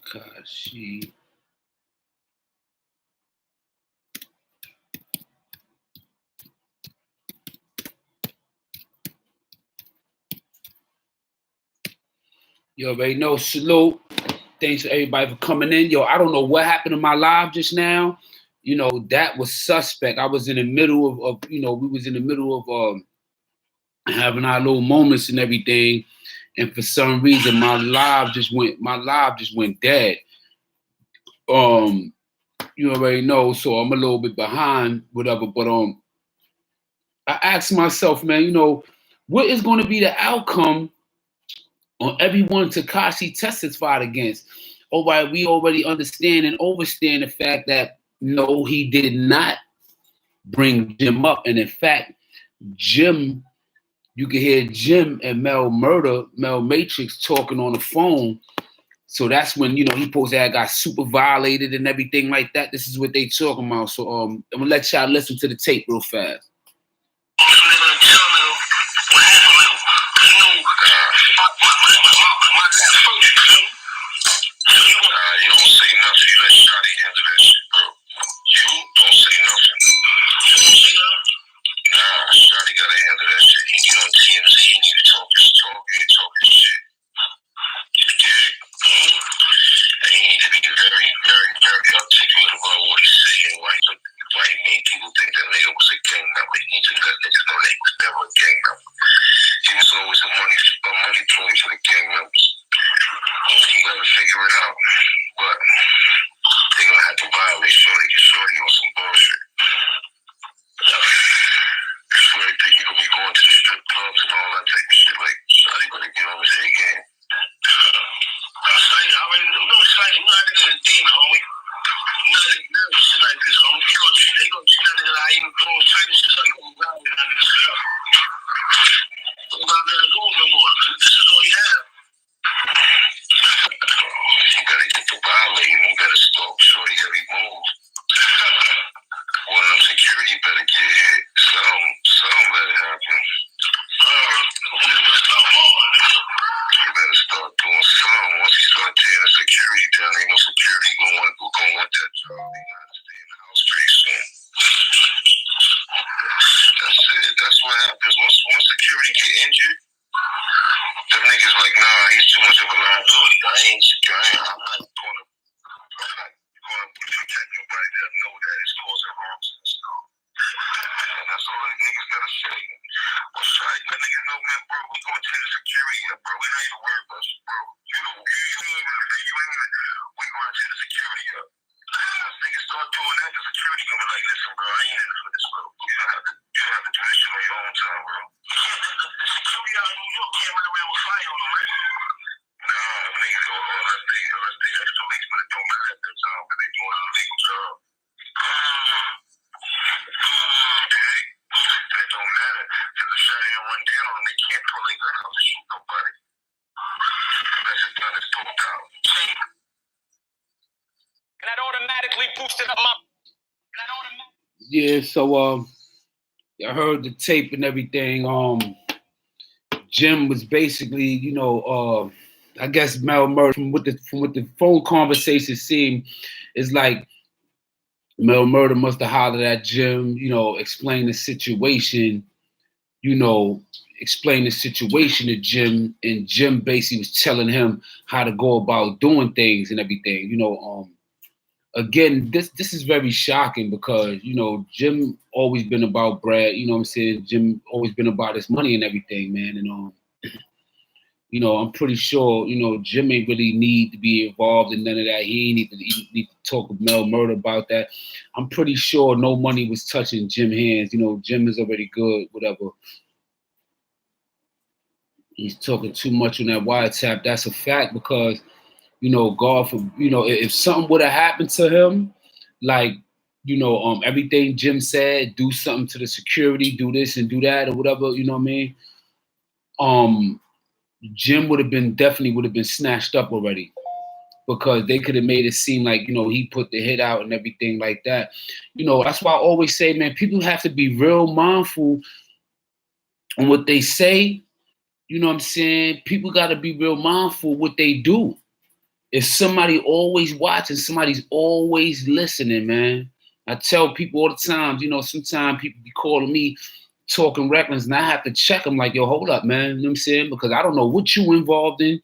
Tekashi. You already know, salute. Thanks to everybody for coming in. Yo, I don't know what happened to my live just now. You know, that was suspect. I was in the middle of we was in the middle of having our little moments and everything. And for some reason my live just went dead. You already know, so I'm a little bit behind, whatever. But I asked myself, man, you know, what is going to be the outcome on everyone Tekashi testified against? All right, we already understand and understand the fact that no, he did not bring Jim up. And in fact, Jim, you can hear Jim and Mel Matrix talking on the phone. So that's when, you know, he supposed to have got super violated and everything like that. This is what they talking about. So I'm gonna let y'all listen to the tape real fast. You don't say nothing. You let Shotty handle that shit, bro. You don't say nothing. Nah, Shotty gotta handle that shit. He get on TMZ. He need to talk his talk. He ain't talk his shit. You dig? And he need to be very, very, very articulate about what he's saying. Why he made people think that nigga was a gang member. He needs to let niggas know that he was never a gang member. He was always a money ploy for the gang members. He gotta figure it out. But they gonna have to violate Shorty because Shorty on some bullshit. Shorty think he gonna be going to the strip clubs and all that type of shit. Like, Shorty better get on his A game. I already know Shorty. We're not in the demon, homie. We're not in the shit like this, homie. They gonna treat that nigga like even throwing Chinese shit like him down and none of this shit up. I'm not gonna do no more. This is all you have. You better get to violating. You better stalk Shorty every move. One of them security better get hit. Something better happen. You better start doing something. Once you start tearing the security down, ain't no security gonna want that job. They gotta stay in the house pretty soon. That's it. That's what happens. Once security get injured, them niggas like, nah, he's too much of a liability. I'm not going to protect nobody that know that it's causing harm to the stuff. And that's all the niggas gotta say. Well, shit, let niggas know, man, bro, we gonna tear the security up, bro. We ain't even worried about you, bro. We gonna tear the security up. Once niggas start doing that, the security gonna be like, listen, bro, I ain't in it for this, bro. You have to do this shit on your own time, bro. The security out in New York can't run around with fire on them, right? Nah, niggas go, unless they ex-police, but it don't matter at that time, but they doing an illegal job. Okay? That don't matter. Because the shot ain't run down and they can't pull their gun out to shoot nobody. Unless the gun is pulled out. And that automatically boosted up my... Yeah, so I heard the tape and everything. Jim was basically, you know, I guess Mel Murray, from what the phone conversation seemed, is like Mel Murder must have hollered at Jim, you know, explain the situation to Jim, and Jim basically was telling him how to go about doing things and everything. You know, again, this is very shocking because, you know, Jim always been about Brad, you know what I'm saying? Jim always been about his money and everything, man. And you know, I'm pretty sure, you know, Jim ain't really need to be involved in none of that. He ain't need to talk with Mel Murder about that. I'm pretty sure no money was touching Jim's hands. You know, Jim is already good, whatever. He's talking too much on that wiretap. That's a fact because, you know, God, for, you know, if something would have happened to him, like, everything Jim said, do something to the security, do this and do that or whatever, you know what I mean? Jim would have been snatched up already, because they could have made it seem like, he put the hit out and everything like that. That's why I always say, man, people have to be real mindful on what they say. You know what I'm saying? People got to be real mindful what they do. If somebody always watching, somebody's always listening, man. I tell people all the time, sometimes people be calling me talking reckless, and I have to check them like, yo, hold up, man. You know what I'm saying? Because I don't know what you involved in.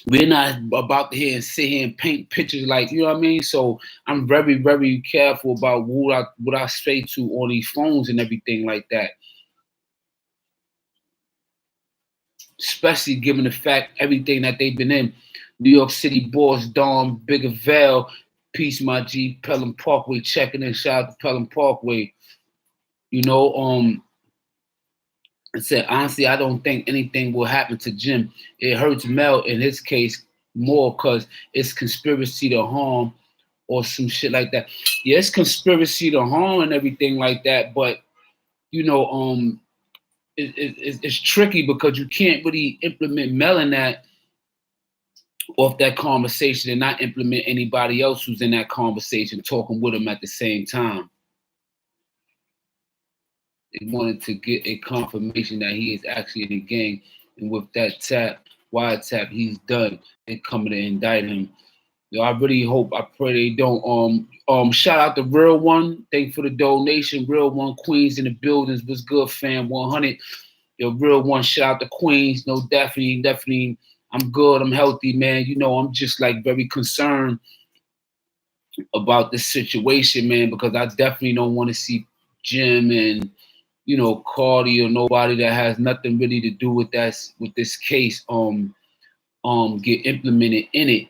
We're not about to sit here and paint pictures like, you know what I mean? So I'm very, very careful about what I say to on these phones and everything like that. Especially given the fact everything that they've been in. New York City boss, Dom, Bigger Vale, peace, my G, Pelham Parkway, checking in, shout out to Pelham Parkway. I said, honestly, I don't think anything will happen to Jim. It hurts Mel in his case more because it's conspiracy to harm or some shit like that. Yeah, it's conspiracy to harm and everything like that, but it's tricky because you can't really implement Mel in that off that conversation and not implement anybody else who's in that conversation talking with him at the same time. They wanted to get a confirmation that he is actually in the gang, and with that wiretap, he's done. They're coming to indict him. Yo, I really hope, I pray they don't. Shout out to Real One. Thank you for the donation. Real One, Queens in the buildings. What's good, fam? 100. Yo, Real One, shout out to Queens. No, definitely. I'm good. I'm healthy, man. I'm just like very concerned about this situation, man, because I definitely don't want to see Jim and Cardi or nobody that has nothing really to do with this case get implemented in it.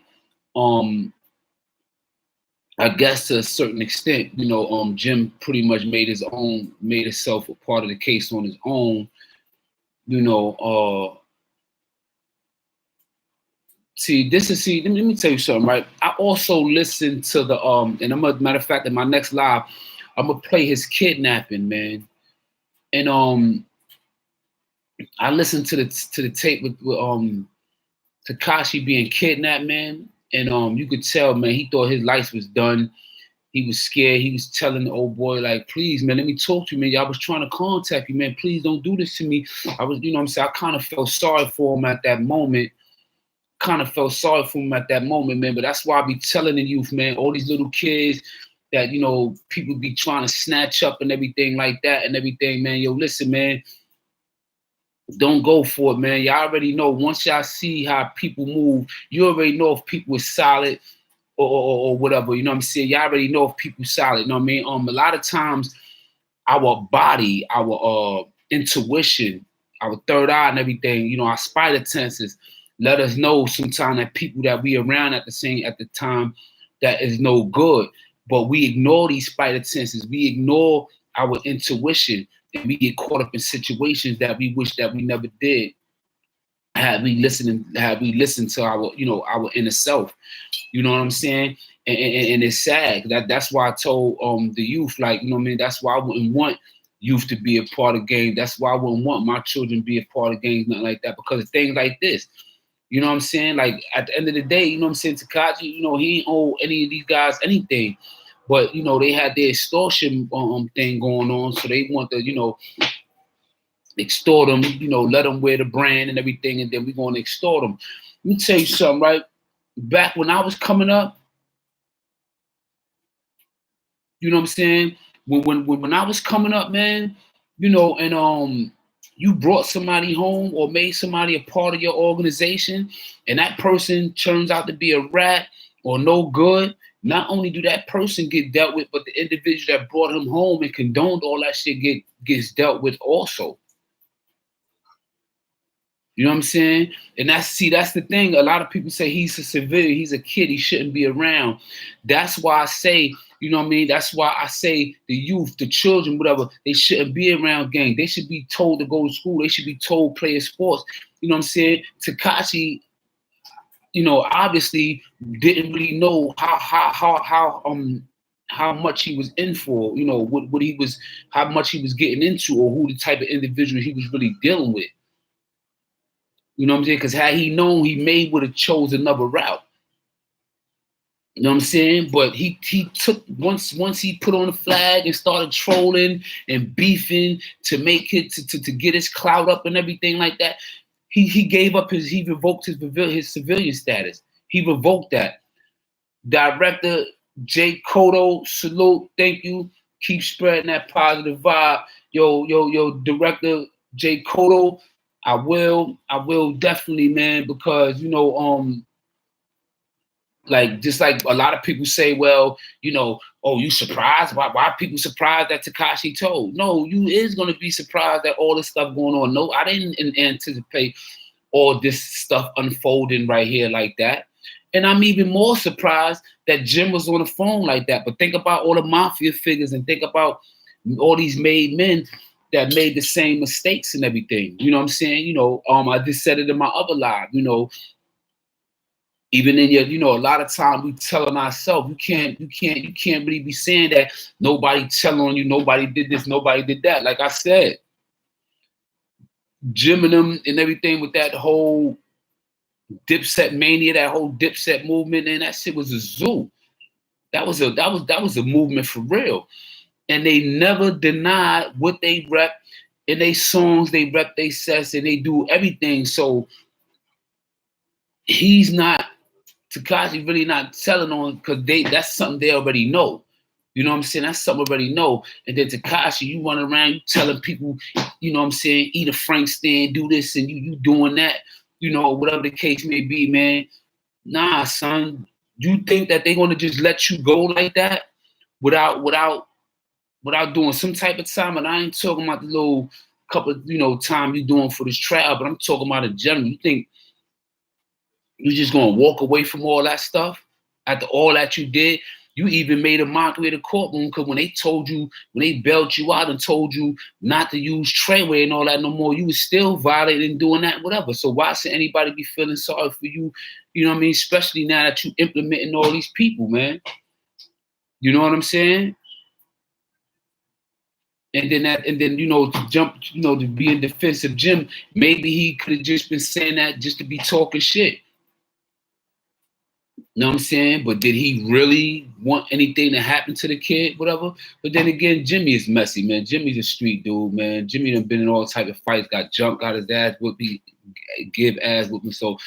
I guess to a certain extent, Jim pretty much made himself a part of the case on his own. Let me tell you something, right? I also listened to the and matter of fact, in my next live, I'm gonna play his kidnapping, man. And I listened to the tape with Tekashi being kidnapped, man. And you could tell, man, he thought his life was done. He was scared. He was telling the old boy, like, please, man, let me talk to you, man. I was trying to contact you, man. Please don't do this to me. I was, what I'm saying? I kind of felt sorry for him at that moment. Man. But that's why I be telling the youth, man, all these little kids that, people be trying to snatch up and everything like that and everything, man. Yo, listen, man. Don't go for it, man. Y'all already know. Once y'all see how people move, you already know if people is solid or whatever. You know what I'm saying? Y'all already know if people solid. You know what I mean? A lot of times, our body, our intuition, our third eye, and everything. Our spider senses let us know sometimes that people that we around at the time that is no good. But we ignore these spider senses. We ignore our intuition. And we get caught up in situations that we wish that we never did. Had we listened to our, our inner self. You know what I'm saying? And it's sad. That's why I told the youth, like, that's why I wouldn't want youth to be a part of games. That's why I wouldn't want my children to be a part of games, nothing like that. Because of things like this. You know what I'm saying? Like, at the end of the day, you know what I'm saying, Tekashi, he ain't owe any of these guys anything. But, they had their extortion thing going on. So they want to, extort them, let them wear the brand and everything. And then we're going to extort them. Let me tell you something, right? Back when I was coming up, you know what I'm saying? When I was coming up, man, and you brought somebody home or made somebody a part of your organization, and that person turns out to be a rat or no good, not only do that person get dealt with, but the individual that brought him home and condoned all that shit gets dealt with also. You know what I'm saying? And that's the thing. A lot of people say he's a civilian, he's a kid, he shouldn't be around. That's why I say, you know what I mean? That's why I say the youth, the children, whatever, they shouldn't be around gangs. They should be told to go to school. They should be told play sports. You know what I'm saying? Tekashi, obviously didn't really know how how much he was in for, you know, what he was, how much he was getting into, or who the type of individual he was really dealing with. You know what I'm saying? Because had he known, he may would have chose another route. You know what I'm saying? But he took once he put on the flag and started trolling and beefing to make it to get his clout up and everything like that. He gave up he revoked his civilian status. He revoked that. Director J. Cotto, salute, thank you. Keep spreading that positive vibe. Yo, Director J. Cotto, I will definitely, man, because you know, like just like a lot of people say, well, you know, oh, you surprised? Why people surprised that Tekashi told? No, you is gonna be surprised at all this stuff going on. No, I didn't anticipate all this stuff unfolding right here like that. And I'm even more surprised that Jim was on the phone like that. But think about all the mafia figures and think about all these made men that made the same mistakes and everything. You know what I'm saying? You know, I just said it in my other live, you know, even in your, you know, a lot of time we telling ourselves, you can't really be saying that nobody telling on you, nobody did this, nobody did that. Like I said, Jim and them and everything with that whole Dipset mania, that whole Dipset movement, and that shit was a zoo. That was a movement for real. And they never denied what they rep in they songs, they rep they sets, and they do everything. So he's not, Tekashi really not telling on, because that's something they already know. You know what I'm saying? That's something already know. And then Tekashi, you run around, you telling people, you know what I'm saying, eat a Frank stand, do this, and you doing that, you know, whatever the case may be, man. Nah, son. You think that they're gonna just let you go like that without doing some type of time? And I ain't talking about the little couple, you know, time you doing for this trial, but I'm talking about in general. You think you just gonna walk away from all that stuff after all that you did? You even made a mockery of the courtroom because when they bailed you out and told you not to use Treyway and all that no more, you was still violating, doing that, whatever. So why should anybody be feeling sorry for you? You know what I mean? Especially now that you implementing all these people, man. You know what I'm saying? And then you know, to jump, you know, to be in defense of Jim, maybe he could have just been saying that just to be talking shit. You know what I'm saying? But did he really want anything to happen to the kid? Whatever. But then again, Jimmy is messy, man. Jimmy's a street dude, man. Jimmy done been in all type of fights, got jumped, got his ass whooped, give ass whooping. So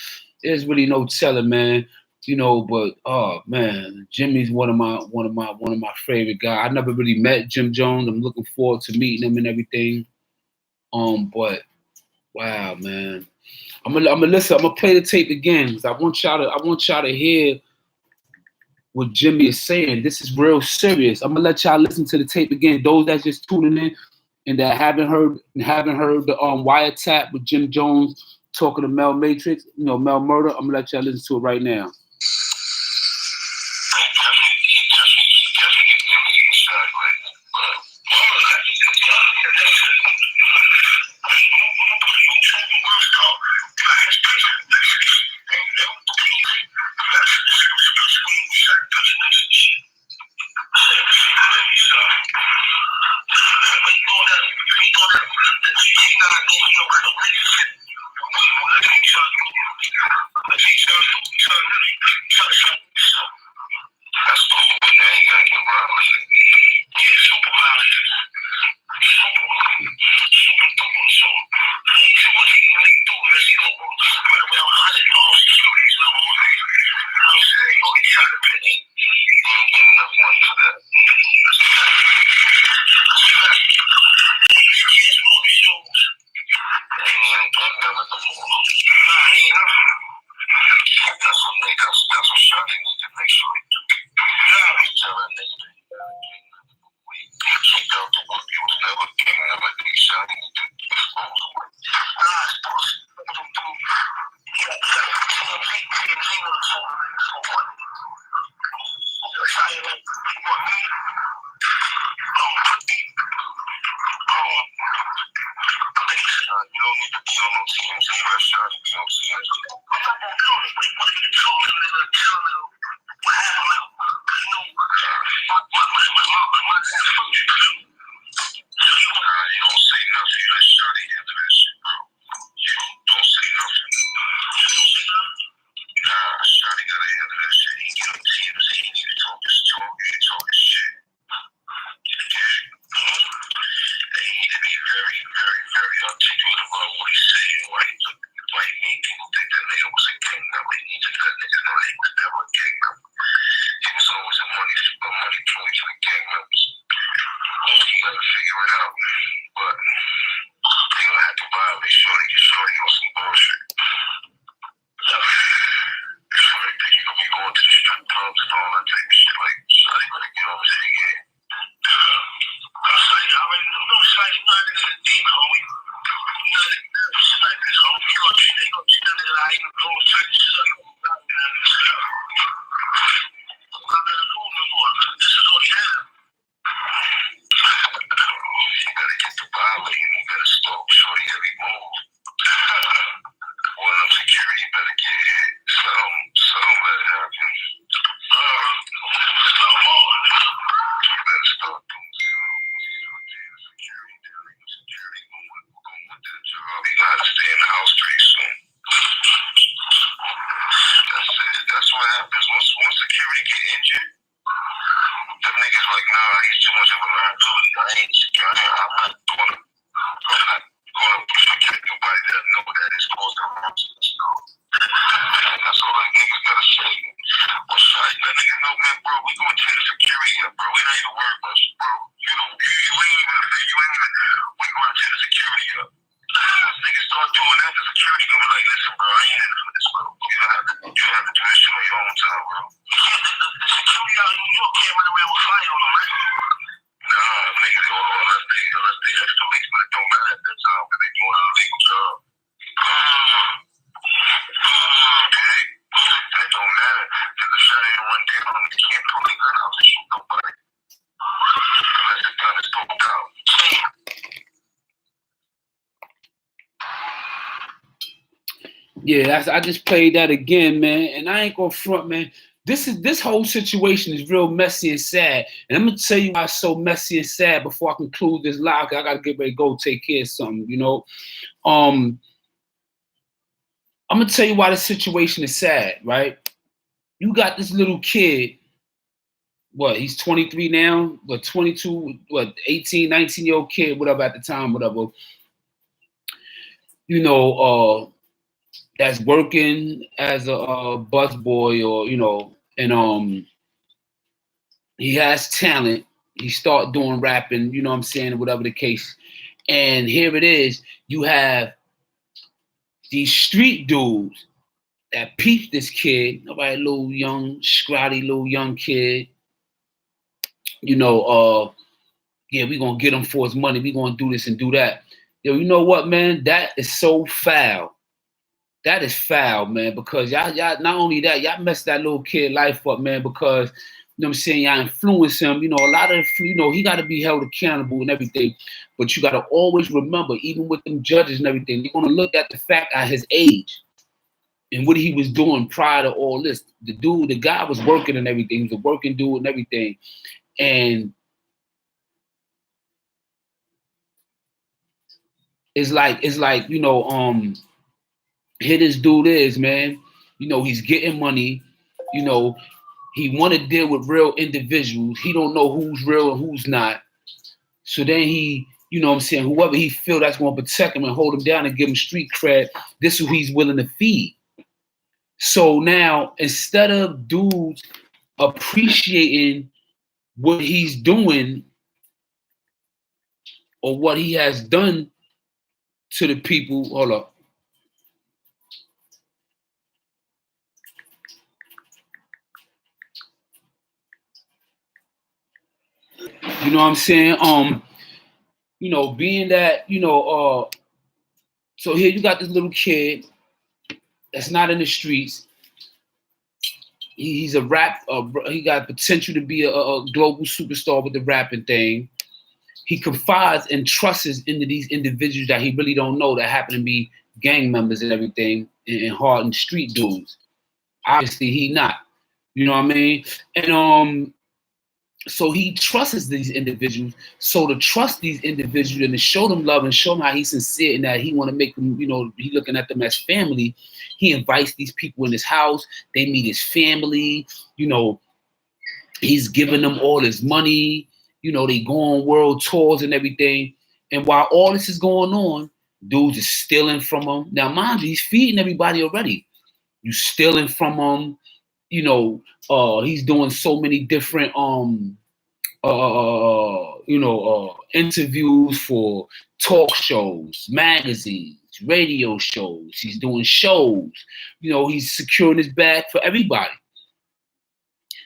there's really no telling, man. You know, but oh man, Jimmy's one of my favorite guys. I never really met Jim Jones. I'm looking forward to meeting him and everything. But wow, man. I'm gonna listen. I'm gonna play the tape again because I want y'all to hear what Jimmy is saying. This is real serious. I'm gonna let y'all listen to the tape again. Those that's just tuning in and that haven't heard the wiretap with Jim Jones talking to Mel Matrix, you know, Mel Murder. I'm gonna let y'all listen to it right now. nothing in the demon, homie. Nothing like this, homie. You gonna treat that nigga like you doing certain shit. I'm not gonna do no more. This is all he had. You gotta get the Bible. You gotta stalk shorty every move. One of them security better get hit. Something better happen. You better start doing security. Going with that job. You gotta stay in the house pretty soon. That's it. That's what happens. Once security get injured, the niggas like, nah, he's too much of a liability. I'm not gonna protect nobody that know that is causing harm to us. That's all that niggas gotta say. Well, shit, that nigga know, man, bro, we gonna take the security up, bro. We ain't even worried about you, bro. You know, we gonna take the security up. Once niggas start doing that, the security gonna be like, listen, bro, I ain't in it for this, bro. You have to do this shit on your own time, bro. The security out in New York can't run around with fire on them, right? Nah, niggas go unless they extra leaks, but it don't matter at that time because they doing an illegal job. Okay? That don't matter. Because the shot ain't run down, they can't pull their gun out and shoot nobody. Unless the gun is pulled out. Yeah, I just played that again, man, and I ain't gonna front, man. This whole situation is real messy and sad, and I'm gonna tell you why it's so messy and sad before I conclude this live. I gotta get ready to go take care of something, you know. I'm gonna tell you why the situation is sad, right? You got this little kid. What? He's 23 now. What? 22? What? 18, 19-year-old kid, whatever at the time, whatever. You know, that's working as a busboy, or you know, and he has talent. He start doing rapping, you know what I'm saying, whatever the case. And here it is, you have these street dudes that peep this kid, nobody, little young, scrawny little young kid, you know, yeah, we gonna get him for his money, we gonna do this and do that. Yo, you know what, man? That is so foul. That is foul, man, because y'all not only that, y'all messed that little kid life up, man, because, you know what I'm saying, y'all influence him. You know, a lot of, you know, he got to be held accountable and everything, but you got to always remember, even with them judges and everything, they're going to look at the fact at his age and what he was doing prior to all this. The guy was working and everything. He was a working dude and everything. And it's like, you know, here this dude is, man, you know, he's getting money, you know, he want to deal with real individuals. He don't know who's real and who's not. So then he, you know what I'm saying, whoever he feel that's going to protect him and hold him down and give him street cred, this is who he's willing to feed. So now, instead of dudes appreciating what he's doing or what he has done to the people, hold up. You know what I'm saying? You know, being that, you know, so here you got this little kid that's not in the streets. He's a rap, he got potential to be a global superstar with the rapping thing. He confides and trusts into these individuals that he really don't know that happen to be gang members and everything and hardened street dudes. Obviously, he not. You know what I mean? And so he trusts these individuals. So to trust these individuals and to show them love and show them how he's sincere and that he want to make them, you know, he looking at them as family, he invites these people in his house. They meet his family. You know, he's giving them all his money. You know, they go on world tours and everything. And while all this is going on, dudes is stealing from him. Now, mind you, he's feeding everybody already. You stealing from him. You know, he's doing so many different interviews for talk shows, magazines, radio shows. He's doing shows. You know, he's securing his bag for everybody.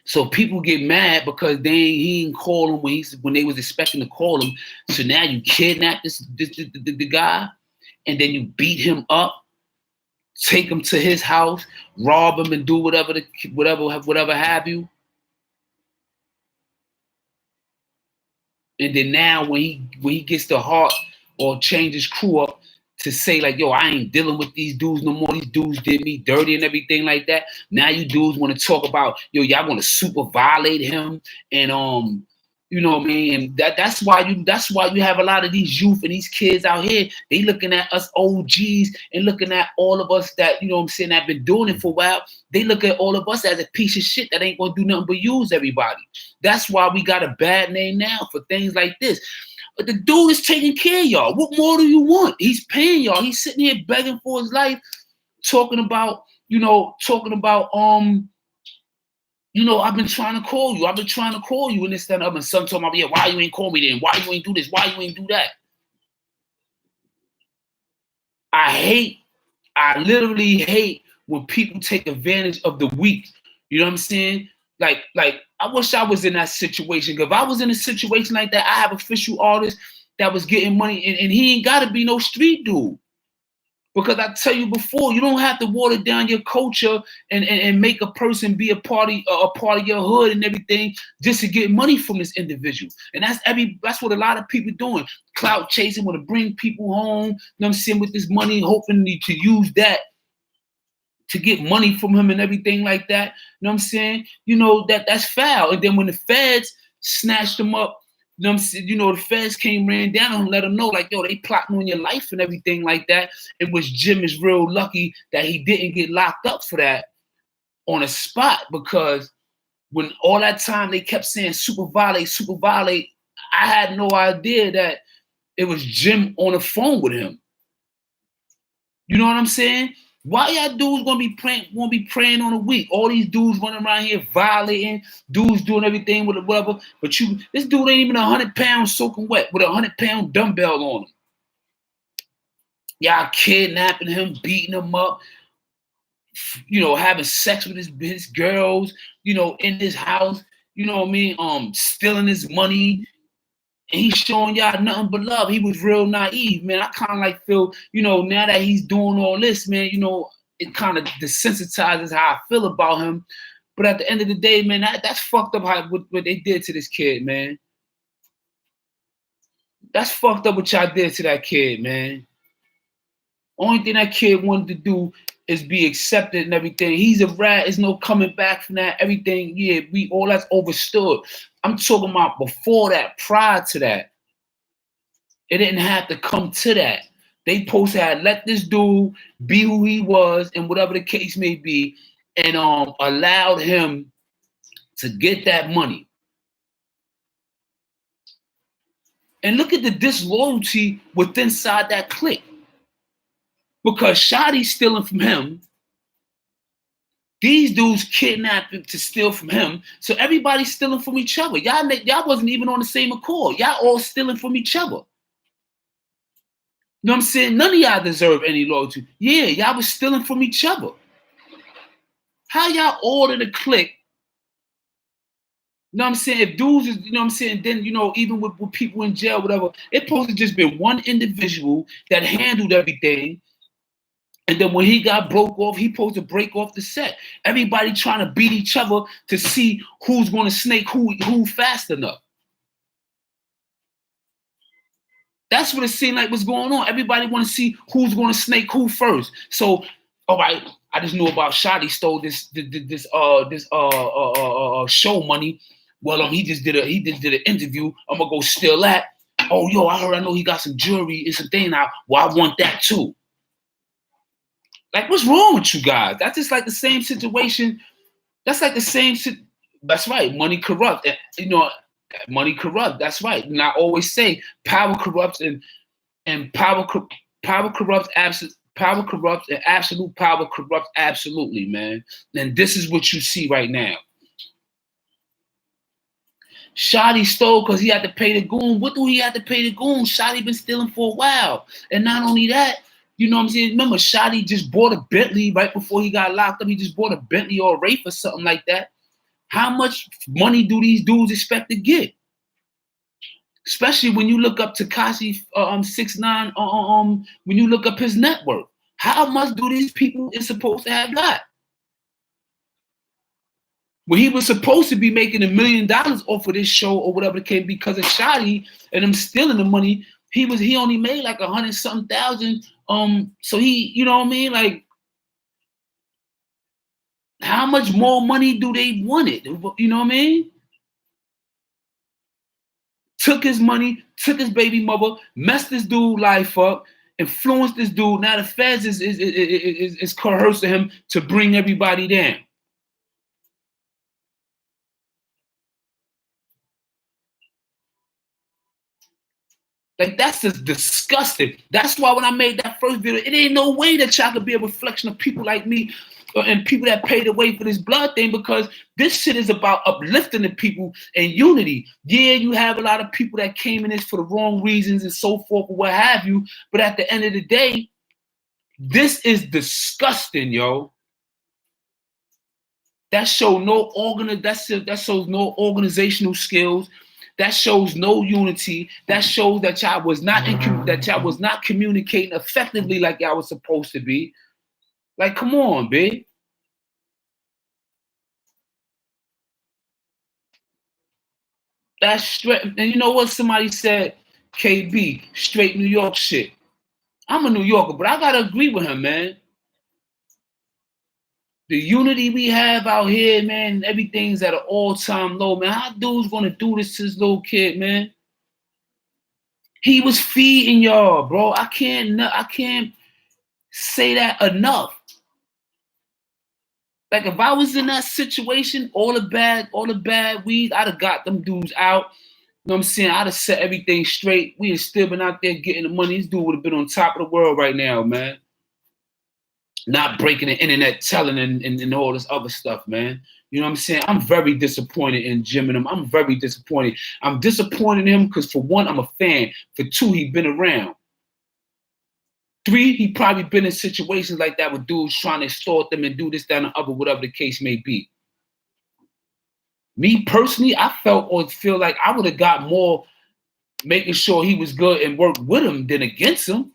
So people get mad because he didn't call him when they was expecting to call him. So now you kidnap the guy, and then you beat him up, take him to his house, rob him, and do whatever have you. And then now when he gets the heart or change his crew up to say like, yo, I ain't dealing with these dudes no more. These dudes did me dirty and everything like that. Now you dudes want to talk about, yo, y'all want to super violate him and you know what I mean? And that's why you have a lot of these youth and these kids out here. They looking at us OGs and looking at all of us that, you know what I'm saying, that been doing it for a while. They look at all of us as a piece of shit that ain't gonna do nothing but use everybody. That's why we got a bad name now for things like this. But the dude is taking care of y'all. What more do you want? He's paying y'all. He's sitting here begging for his life, talking about, I've been trying to call you. And this, that, and other. And some talking about, yeah, why you ain't call me then? Why you ain't do this? Why you ain't do that? I literally hate when people take advantage of the weak. You know what I'm saying? Like I wish I was in that situation. Because if I was in a situation like that, I have official artists that was getting money, and he ain't got to be no street dude. Because I tell you before, you don't have to water down your culture and make a person be a part of your hood and everything just to get money from this individual. And that's what a lot of people doing. Clout chasing, want to bring people home, you know what I'm saying, with this money, hoping to use that to get money from him and everything like that. You know what I'm saying? That's foul. And then when the feds snatched him up, the feds ran down and let him know, like, yo, they plotting on your life and everything like that. It was Jim is real lucky that he didn't get locked up for that on a spot, because when all that time they kept saying super violate, I had no idea that it was Jim on the phone with him. You know what I'm saying? Why y'all dudes gonna be praying on a week? All these dudes running around here violating, dudes doing everything with whatever. But this dude ain't even 100 pounds soaking wet with a 100-pound dumbbell on him. Y'all kidnapping him, beating him up, having sex with his girls, in his house, you know what I mean? Stealing his money. And he's showing y'all nothing but love. He was real naive, man. I kind of like feel, now that he's doing all this, man, it kind of desensitizes how I feel about him. But at the end of the day, man, that's fucked up what they did to this kid, man. That's fucked up what y'all did to that kid, man. Only thing that kid wanted to do is be accepted and everything. He's a rat. There's no coming back from that. Everything, yeah, all that's overstood. I'm talking about before that, prior to that. It didn't have to come to that. They supposed to have let this dude be who he was and whatever the case may be, and allowed him to get that money. And look at the disloyalty within inside that clique. Because Shotty's stealing from him. These dudes kidnapped him to steal from him. So everybody's stealing from each other. Y'all wasn't even on the same accord. Y'all all stealing from each other. You know what I'm saying? None of y'all deserve any loyalty. Yeah, y'all was stealing from each other. How y'all order the clique? You know what I'm saying? If dudes is, you know what I'm saying, then, even with people in jail, whatever, it's supposed to just be one individual that handled everything. And then when he got broke off, he supposed to break off the set. Everybody trying to beat each other to see who's going to snake who fast enough. That's what it seemed like was going on. Everybody want to see who's going to snake who first. So, all right, I just knew about Shotty stole this show money. Well, he just did an interview. I'm gonna go steal that. Oh, yo, I know he got some jewelry and some thing now. Well, I want that too. Like, what's wrong with you guys? That's just like the same situation. That's like the same. That's right. Money corrupts. Money corrupts. That's right. And I always say power corrupts and power corrupts absolutely. Power corrupts and absolute power corrupts absolutely, man. And this is what you see right now. Shotty stole because he had to pay the goon. What do he have to pay the goon? Shotty been stealing for a while. And not only that, you know what I'm saying? Remember, Shotty just bought a Bentley right before he got locked up. He just bought a Bentley or a Wraith or something like that. How much money do these dudes expect to get? Especially when you look up Tekashi 6ix9ine, when you look up his net worth. How much do these people is supposed to have got? When he was supposed to be making $1 million off of this show or whatever it came because of Shotty and him stealing the money, he only made like 100-something thousand. So he, you know what I mean? Like, how much more money do they want it? You know what I mean? Took his money, took his baby mother, messed this dude life up, influenced this dude. Now the feds is coercing him to bring everybody down. Like, that's just disgusting. That's why when I made that first video, it ain't no way that y'all could be a reflection of people like me and people that paid the way for this blood thing, because this shit is about uplifting the people and unity. Yeah, you have a lot of people that came in this for the wrong reasons and so forth or what have you, but at the end of the day, this is disgusting, yo. That shows no no organizational skills. That shows no unity. That shows that y'all was not communicating effectively like y'all was supposed to be. Like, come on, B. That's straight. And you know what? Somebody said, KB, straight New York shit. I'm a New Yorker, but I gotta agree with him, man. The unity we have out here, man, everything's at an all-time low, man. How dude's gonna do this to his little kid, man? He was feeding y'all, bro. I can't say that enough. Like, if I was in that situation, all the bad weed, I'd have got them dudes out. You know what I'm saying? I'd have set everything straight. We had still been out there getting the money. This dude would have been on top of the world right now, man. Not breaking the internet, telling and all this other stuff, man. You know what I'm saying? I'm very disappointed in Jim and him. I'm very disappointed. I'm disappointed in him because, for one, I'm a fan. For two, he's been around. Three, he probably been in situations like that with dudes trying to extort them and do this, that, and the other, whatever the case may be. Me personally, I feel like I would have got more making sure he was good and worked with him than against him.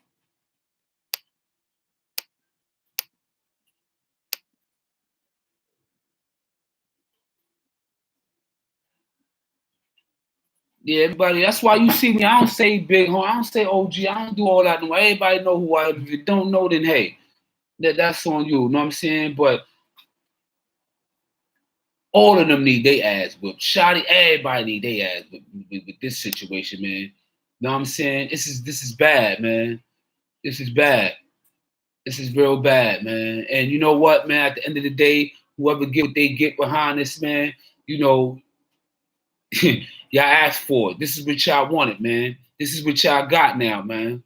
Yeah, everybody. That's why you see me. I don't say big home. I don't say OG. I don't do all that. Everybody know who I am. If you don't know, then hey, that's on you. You know what I'm saying? But all of them need their ass whipped. Shotty, everybody need their ass with this situation, man. You know what I'm saying? This is bad, man. This is bad. This is real bad, man. And you know what, man? At the end of the day, whoever get what they get behind this, man, you know, y'all asked for it. This is what y'all wanted, man. This is what y'all got now, man.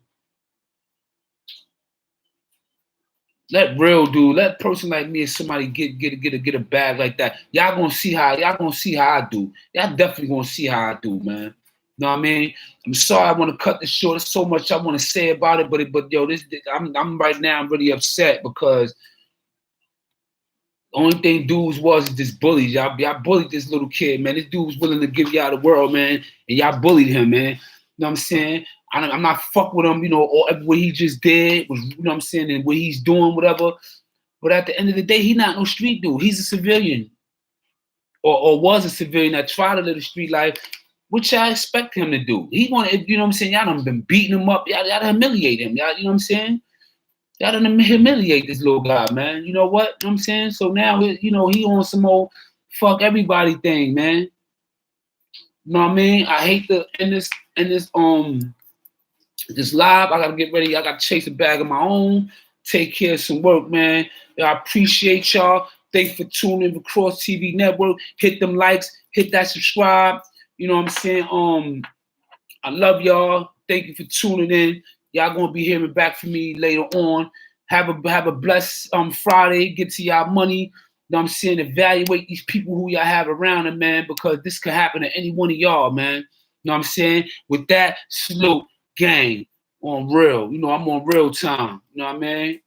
Let let person like me and somebody get a bag like that. Y'all gonna see how I do. Y'all definitely gonna see how I do, man. You know what I mean? I'm sorry I want to cut this short. There's so much I want to say about it, but yo, I'm right now. I'm really upset because the only thing dudes was just bullies. Y'all bullied this little kid, man. This dude was willing to give y'all the world, man, and y'all bullied him, man. You know what I'm saying? I'm not fuck with him, you know, or what he just did was, you know what I'm saying, and what he's doing, whatever. But at the end of the day, he's not no street dude. He's a civilian, or was a civilian that tried to live the street life. What y'all expect him to do? He wanted, you know what I'm saying? Y'all done been beating him up. Y'all humiliate him. Y'all, you know what I'm saying? Y'all done humiliate this little guy, man. You know what? You know what I'm saying? So now, you know, he on some old fuck everybody thing, man. You know what I mean? I hate to end this live. I gotta get ready. I gotta chase a bag of my own. Take care of some work, man. I appreciate y'all. Thanks for tuning in to Kross TV Network. Hit them likes. Hit that subscribe. You know what I'm saying? I love y'all. Thank you for tuning in. Y'all gonna be hearing back from me later on. Have a blessed Friday. Get to y'all money. You know what I'm saying? Evaluate these people who y'all have around them, man, because this could happen to any one of y'all, man. You know what I'm saying? With that, salute, gang, on real. You know, I'm on real time. You know what I mean?